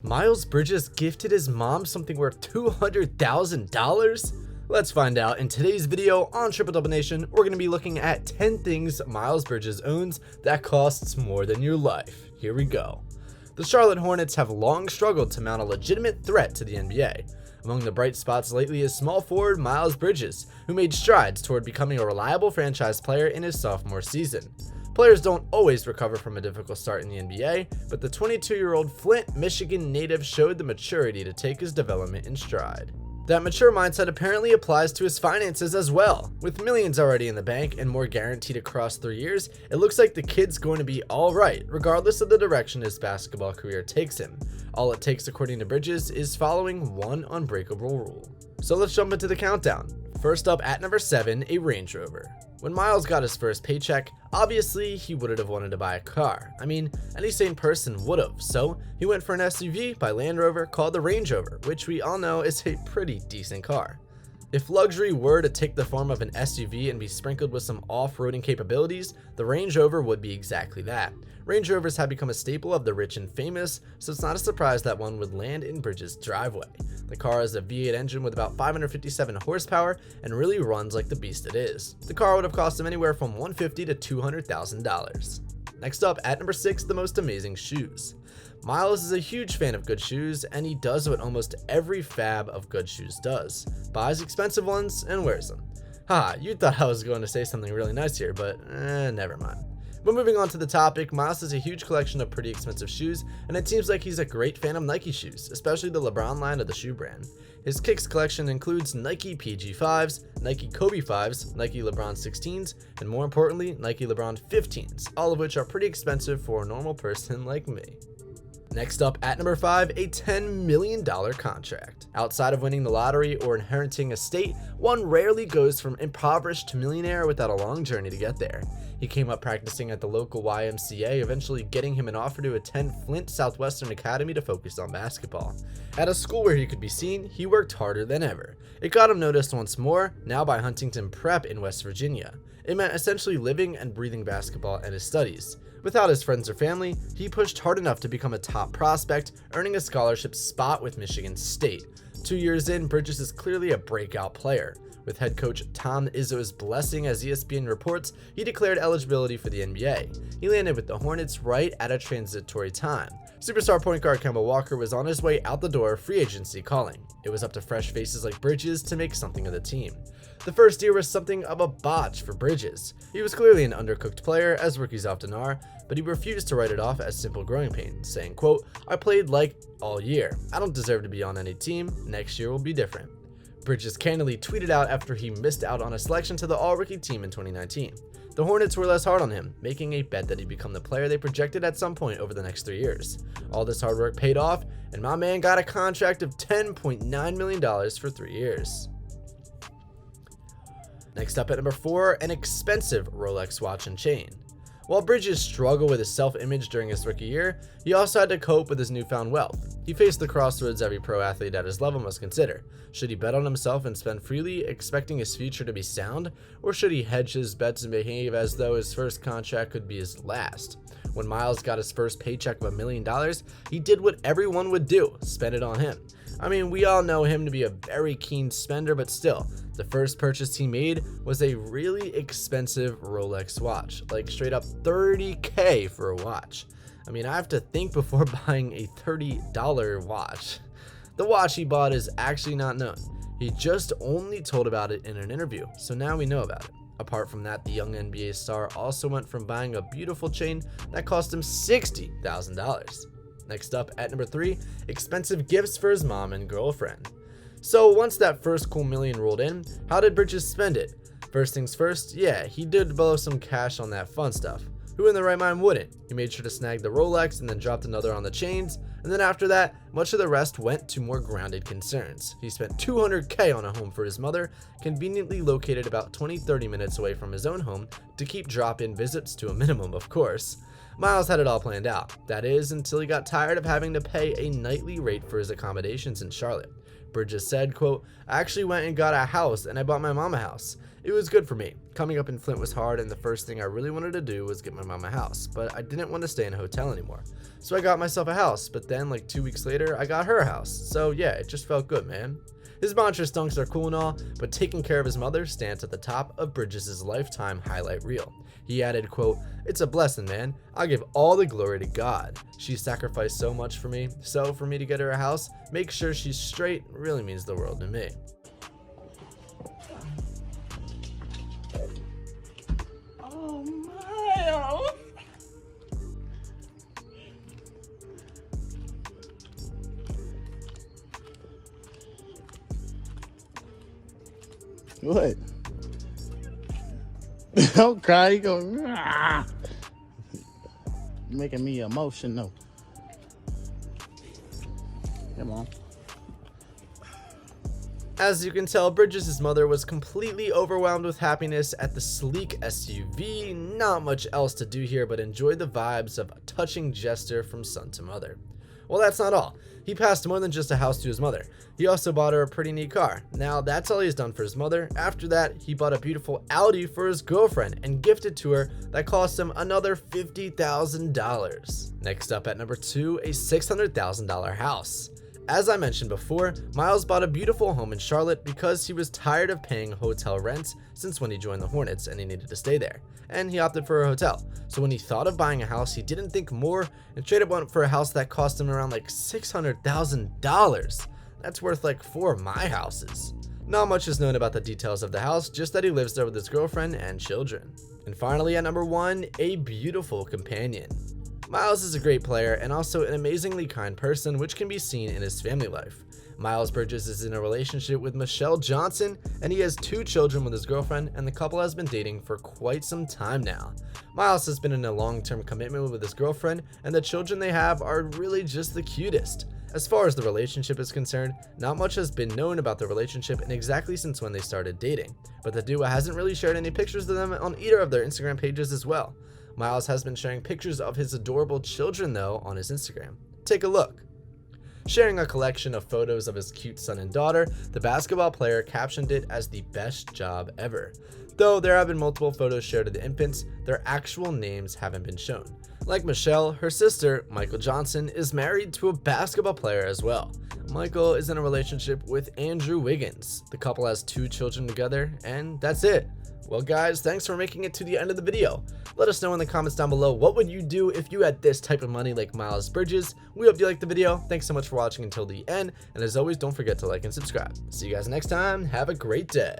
Miles Bridges gifted his mom something worth $200,000? Let's find out in today's video on Triple Double Nation. We're going to be looking at 10 things Miles Bridges owns that costs more than your life. Here we go. The Charlotte Hornets have long struggled to mount a legitimate threat to the NBA. Among the bright spots lately is small forward Miles Bridges, who made strides toward becoming a reliable franchise player in his sophomore season. Players don't always recover from a difficult start in the NBA, but the 22-year-old Flint, Michigan native showed the maturity to take his development in stride. That mature mindset apparently applies to his finances as well. With millions already in the bank and more guaranteed across 3 years, it looks like the kid's going to be alright, regardless of the direction his basketball career takes him. All it takes, according to Bridges, is following one unbreakable rule. So let's jump into the countdown. First up at number 7, a Range Rover. When Miles got his first paycheck, obviously he wouldn't have wanted to buy a car. I mean, any sane person would have, so he went for an SUV by Land Rover called the Range Rover, which we all know is a pretty decent car. If luxury were to take the form of an SUV and be sprinkled with some off-roading capabilities, the Range Rover would be exactly that. Range Rovers have become a staple of the rich and famous, so it's not a surprise that one would land in Bridges' driveway. The car has a V8 engine with about 557 horsepower and really runs like the beast it is. The car would have cost him anywhere from $150,000 to $200,000. Next up at number 6, the most amazing shoes. Miles is a huge fan of good shoes, and he does what almost every fab of good shoes does: buys expensive ones and wears them. Haha, you thought I was going to say something really nice here, but never mind. But moving on to the topic, Miles has a huge collection of pretty expensive shoes, and it seems like he's a great fan of Nike shoes, especially the LeBron line of the shoe brand. His kicks collection includes Nike PG 5s, Nike Kobe 5s, Nike LeBron 16s, and more importantly, Nike LeBron 15s, all of which are pretty expensive for a normal person like me. Next up at number 5, a $10 million contract. Outside of winning the lottery or inheriting a estate, one rarely goes from impoverished to millionaire without a long journey to get there. He came up practicing at the local YMCA, eventually getting him an offer to attend Flint Southwestern Academy to focus on basketball. At a school where he could be seen, he worked harder than ever. It got him noticed once more, now by Huntington Prep in West Virginia. It meant essentially living and breathing basketball and his studies. Without his friends or family, he pushed hard enough to become a top prospect, earning a scholarship spot with Michigan State. 2 years in, Bridges is clearly a breakout player. With head coach Tom Izzo's blessing, as ESPN reports, he declared eligibility for the NBA. He landed with the Hornets right at a transitory time. Superstar point guard Kemba Walker was on his way out the door, free agency calling. It was up to fresh faces like Bridges to make something of the team. The first year was something of a botch for Bridges. He was clearly an undercooked player, as rookies often are, but he refused to write it off as simple growing pains, saying, quote, "I played like all year. I don't deserve to be on any team. Next year will be different." Bridges candidly tweeted out after he missed out on a selection to the all-rookie team in 2019. The Hornets were less hard on him, making a bet that he'd become the player they projected at some point over the next 3 years. All this hard work paid off, and my man got a contract of $10.9 million for 3 years. Next up at number 4, an expensive Rolex watch and chain. While Bridges struggled with his self-image during his rookie year, he also had to cope with his newfound wealth. He faced the crossroads every pro athlete at his level must consider. Should he bet on himself and spend freely, expecting his future to be sound, or should he hedge his bets and behave as though his first contract could be his last? When Miles got his first paycheck of $1 million, he did what everyone would do: spend it on him. I mean, we all know him to be a very keen spender, but still, the first purchase he made was a really expensive Rolex watch, like straight up $30K for a watch. I mean, I have to think before buying a $30 watch. The watch he bought is actually not known. He just only told about it in an interview, so now we know about it. Apart from that, the young NBA star also went from buying a beautiful chain that cost him $60,000. Next up at number 3, expensive gifts for his mom and girlfriend. So once that first cool million rolled in, how did Bridges spend it? First things first, yeah, he did blow some cash on that fun stuff. Who in their right mind wouldn't? He made sure to snag the Rolex and then dropped another on the chains, and then after that, much of the rest went to more grounded concerns. He spent $200K on a home for his mother, conveniently located about 20-30 minutes away from his own home to keep drop-in visits to a minimum, of course. Miles had it all planned out, that is, until he got tired of having to pay a nightly rate for his accommodations in Charlotte. Bridges said, quote, "I actually went and got a house and I bought my mom a house. It was good for me. Coming up in Flint was hard and the first thing I really wanted to do was get my mom a house, but I didn't want to stay in a hotel anymore. So I got myself a house, but then like 2 weeks later, I got her a house. So yeah, it just felt good, man." His mantra stunks are cool and all, but taking care of his mother stands at the top of Bridges' lifetime highlight reel. He added, quote, "It's a blessing, man. I give all the glory to God. She sacrificed so much for me, so for me to get her a house, make sure she's straight, really means the world to me." Oh, Miles. What? Don't cry. You go. "Ah." Making me emotional. Come on. As you can tell, Bridges' mother was completely overwhelmed with happiness at the sleek SUV. Not much else to do here but enjoy the vibes of a touching gesture from son to mother. Well, that's not all. He passed more than just a house to his mother. He also bought her a pretty neat car. Now, that's all he's done for his mother. After that, he bought a beautiful Audi for his girlfriend and gifted to her that cost him another $50,000. Next up at number 2, a $600,000 house. As I mentioned before, Miles bought a beautiful home in Charlotte because he was tired of paying hotel rent since when he joined the Hornets and he needed to stay there, and he opted for a hotel. So when he thought of buying a house, he didn't think more and straight up went for a house that cost him around like $600,000. That's worth like 4 of my houses. Not much is known about the details of the house, just that he lives there with his girlfriend and children. And finally at number 1, a beautiful companion. Miles is a great player and also an amazingly kind person, which can be seen in his family life. Miles Bridges is in a relationship with Michelle Johnson, and he has 2 children with his girlfriend, and the couple has been dating for quite some time now. Miles has been in a long-term commitment with his girlfriend, and the children they have are really just the cutest. As far as the relationship is concerned, not much has been known about the relationship and exactly since when they started dating, but the duo hasn't really shared any pictures of them on either of their Instagram pages as well. Miles has been sharing pictures of his adorable children though on his Instagram. Take a look. Sharing a collection of photos of his cute son and daughter, the basketball player captioned it as the best job ever. Though there have been multiple photos shared of the infants, their actual names haven't been shown. Like Michelle, her sister, Michael Johnson, is married to a basketball player as well. Michael is in a relationship with Andrew Wiggins. The couple has 2 children together, and that's it. Well guys, thanks for making it to the end of the video. Let us know in the comments down below, what would you do if you had this type of money like Miles Bridges? We hope you liked the video. Thanks so much for watching until the end, and as always, don't forget to like and subscribe. See you guys next time. Have a great day.